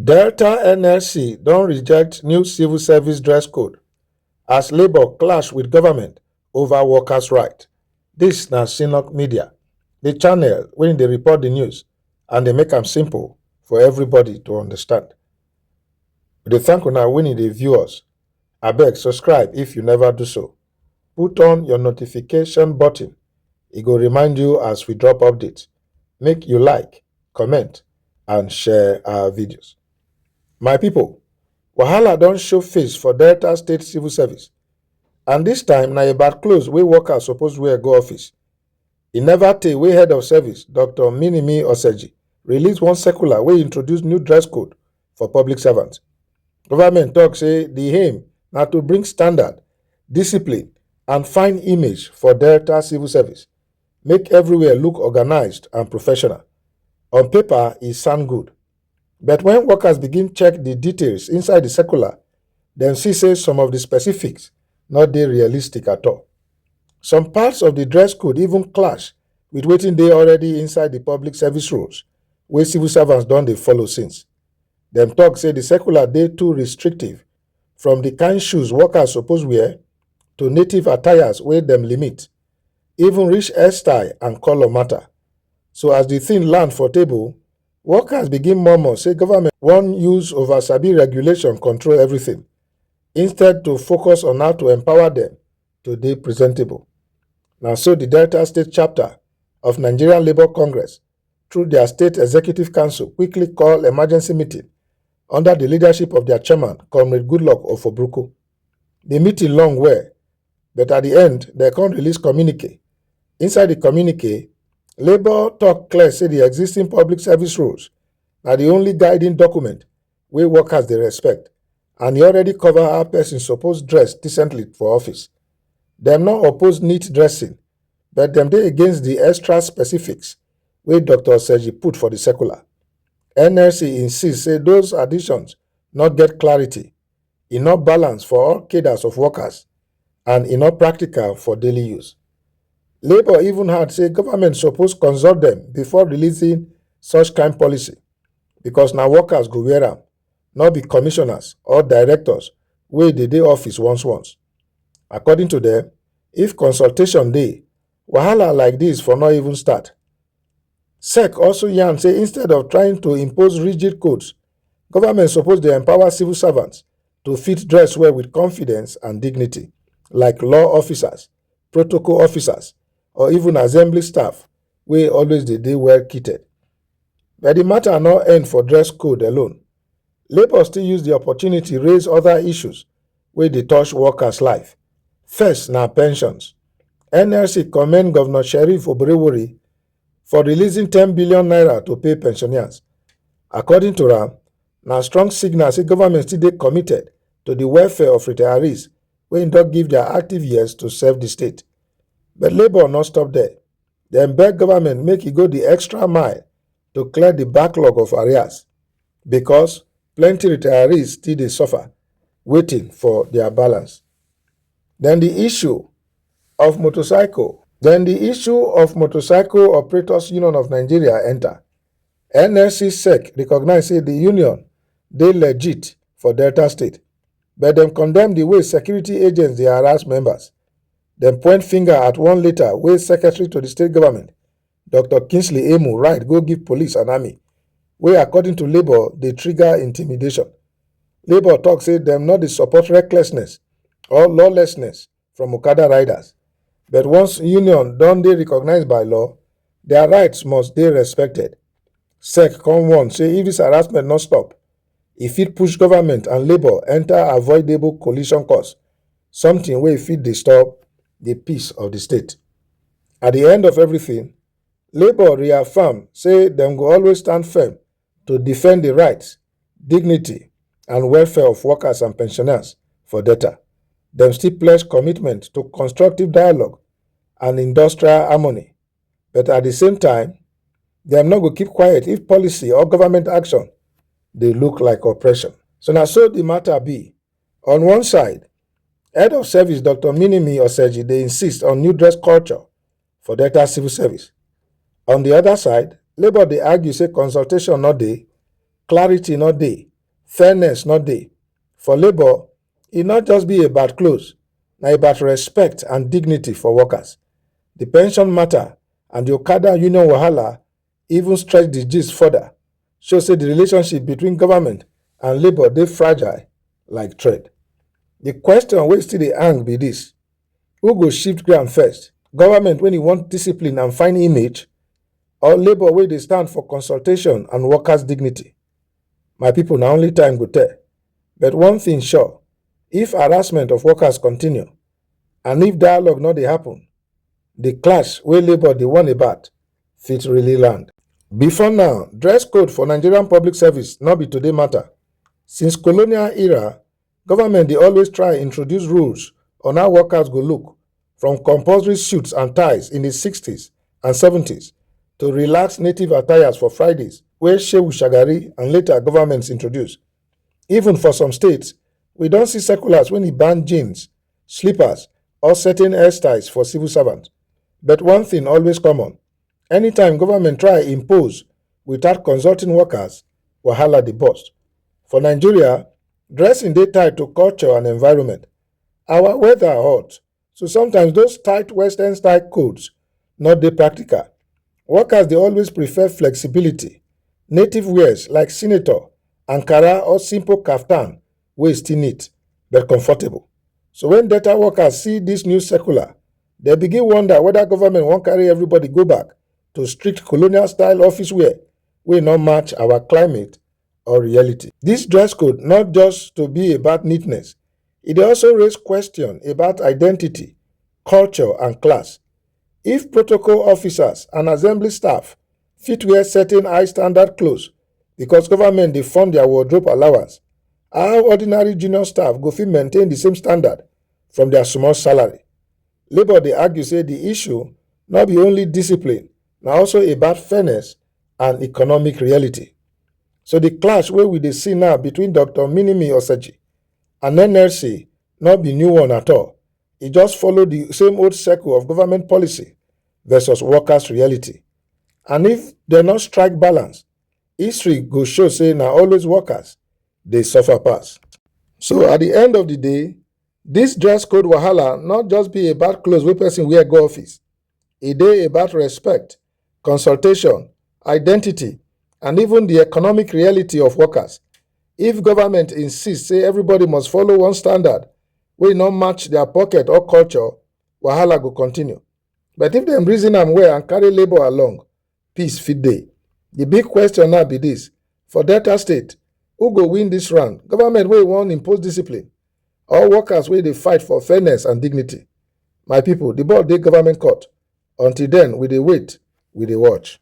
Delta NLC don reject new civil service dress code as Labour clash with government over workers' right. Dis na Sinok Media, the channel wey dey report the news and dey make am simple for everybody to understand. We dey thank una when you dey view us. Abeg subscribe if you never do so. Put on your notification button. E go remind you as we drop updates. Make you like, comment and share our videos. My people, wahala don show face for Delta State Civil Service, and this time na about clothes wey workers suppose wear go office. E never tey wey head of service Dr. Minimi Oseji release one circular wey introduce new dress code for public servants. Government talk say the aim na to bring standard, discipline and fine image for Delta Civil Service, make everywhere look organized and professional. On paper, e sound good. But when workers begin check the details inside the circular, dem see say some of the specifics not dey realistic at all. Some parts of the dress code even clash with wetin dey already inside the public service rules wey civil servants don dey follow since. Dem talk say the circular dey too restrictive, from the kind shoes workers suppose wear to native attires wey dem limit. Even reach hairstyle and color matter. So as the thing land for table, workers begin murmur say government wan use over-sabi regulation control everything, instead to focus on how to empower them to dey presentable. Na so the Delta State chapter of Nigerian Labour Congress, through their State Executive Council, quickly call emergency meeting under the leadership of their chairman, Comrade Goodluck Ofobruku. The meeting long well, but at the end, they come release communique. Inside the communique, Labour talk clear say the existing public service rules are the only guiding document wey workers dey respect, and e already cover how person suppose dress decently for office. Dem no oppose neat dressing, but dem dey against the extra specifics wey Dr. Oseji put for the circular. NLC insist say those additions not get clarity, e no balance for all cadres of workers, and e no practical for daily use. Labour even had say government suppose consult them before releasing such kind policy, because na workers go wear am, not be commissioners or directors wey dey office once. According to them, if consultation dey, wahala like this for not even start. SEC also yarn say instead of trying to impose rigid codes, government suppose dey empower civil servants to fit dress well with confidence and dignity, like law officers, protocol officers, or even assembly staff wey always dey well kitted. But the matter no end for dress code alone. Labour still use the opportunity raise other issues wey dey touch workers' life. First na pensions. NLC commend Governor Sheriff Oborevwori for releasing 10 billion naira to pay pensioners. According to am, na strong signal say government still dey committed to the welfare of retirees wey don give their active years to serve the state. But Labour no stop there. Dem beg government make e go the extra mile to clear the backlog of arrears, because plenty retirees still dey suffer, waiting for their balance. Then the issue of motorcycle Operators Union of Nigeria enter. NLC SEC recognize say the union dey legit for Delta State, but dem condemn the way security agents dey harass members. Dem point finger at one letter wey Secretary to the state government, Dr. Kingsley Emu, write go give police and army, wey according to Labour dey trigger intimidation. Labour talk say dem no dey support recklessness or lawlessness from Okada riders, but once union don dey recognized by law, their rights must dey respected. SEC come warn say if this harassment no stop, e fit push government and Labour enter avoidable collision course, something wey fit disturb the peace of the state. At the end of everything, Labour reaffirm say dem go always stand firm to defend the rights, dignity and welfare of workers and pensioners for Delta. Dem still pledge commitment to constructive dialogue and industrial harmony, but at the same time, dem no go keep quiet if policy or government action dey look like oppression. So na so the matter be. On one side, Head of Service Dr. Minimi Oseji dey insist on new dress culture for Delta Civil Service. On the other side, Labour dey argue say consultation no dey, clarity no dey, fairness not dey. For labor, e not just be about clothes, na about respect and dignity for workers. The pension matter and the Okada union wahala even stretch the gist further, show say the relationship between government and labor dey fragile like thread. The question wey still dey hang be this: who go shift ground first? Government when e want discipline and fine image, or labor wey dey stand for consultation and workers' dignity? My people, na only time go tell. But one thing sure, if harassment of workers continue, and if dialogue no dey happen, the clash wey labor dey warn about fit really land. Before now, dress code for Nigerian public service no be today matter. Since colonial era, government dey always try introduce rules on how workers go look, from compulsory suits and ties in the 60s and 70s to relaxed native attires for Fridays, wey Shehu Shagari and later governments introduced. Even for some states, we don see circulars when e ban jeans, slippers, or certain hairstyles for civil servants. But one thing always common: anytime government try impose without consulting workers, wahala dey burst. For Nigeria, dressing dey tied to culture and environment. Our weather hot, so sometimes those tight Western style codes not dey practical. Workers dey always prefer flexibility, native wears like senator, ankara, or simple kaftan wey still neat but comfortable. So when data workers see this new circular, they begin wonder whether government wan carry everybody go back to strict colonial style office wear wey no match our climate or reality. This dress code not just to be about neatness, e dey also raise question about identity, culture, and class. If protocol officers and assembly staff fit wear certain high standard clothes because government dey fund their wardrobe allowance, how ordinary junior staff go fit maintain the same standard from their small salary? Labor dey argue say the issue no be only discipline, na also about fairness and economic reality. So the clash wey we dey see now between Dr. Minimi Oseji and NLC no be new one at all. E just follow the same old circle of government policy versus workers' reality. And if dem no strike balance, history go show say na always workers dey suffer pass. So at the end of the day, this dress code wahala not just be about clothes wey person wear go office. E dey about respect, consultation, identity, and even the economic reality of workers. If government insist say everybody must follow one standard wey no match their pocket or culture, wahala go continue. But if dem reason am well and carry labor along, peace fit dey. The big question now be this: for Delta State, who go win this round? Government wey wan impose discipline, or workers wey dey fight for fairness and dignity? My people, the ball dey government court. Until then, we dey wait, we dey watch.